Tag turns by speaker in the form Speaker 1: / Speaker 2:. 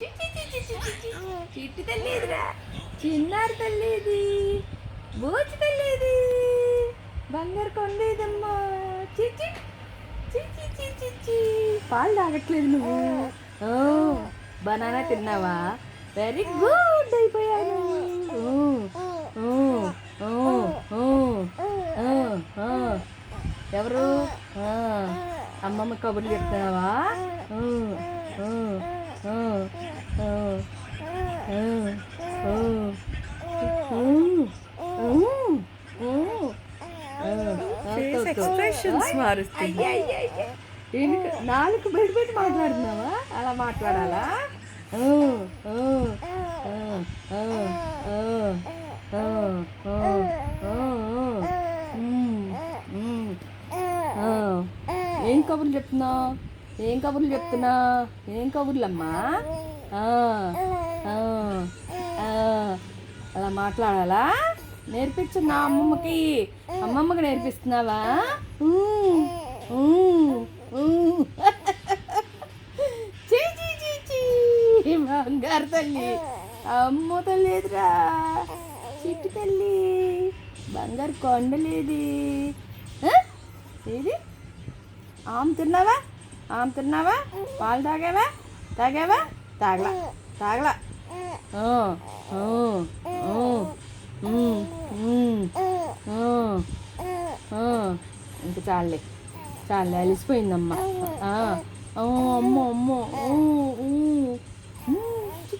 Speaker 1: చిట్టి తల్లిదిరా, చిన్నారి తల్లిది, బూచి తల్లిది, బంగారు కొండేదమ్మా. చిచ్చి చిచ్చి చిచ్చి చి పాలు తాగట్లేదు నువ్వు. బనానా తిన్నావా? వెరీ గుడ్ అయిపోయాను. ఎవరు? అమ్మమ్మ కబుర్లు చెప్తున్నావా?
Speaker 2: ఎక్స్ప్రెషన్స్ మారుస్తుంది.
Speaker 1: నాలుగు బయట పెట్టి మాట్లాడుతున్నావా? అలా మాట్లాడాలా? ఏం కబుర్లు చెప్తున్నావు? ఏం కబుర్లు చెప్తున్నా? ఏం కబుర్లమ్మా? అలా మాట్లాడాలా? నేర్పించు నా అమ్మమ్మకి. అమ్మమ్మకి నేర్పిస్తున్నావా? బంగారు తల్లి, అమ్మ తల్లిదిరా, చిట్టి తల్లి, బంగారు కొండలేది. ఏది? ఆమె తిన్నావా? ఆమె తిన్నావా? పాలు తాగావా? తాగావా? తాగలా తాగలా. ఇంక చాలే చాలే అలిసిపోయిందమ్మా. అమ్మో అమ్మో.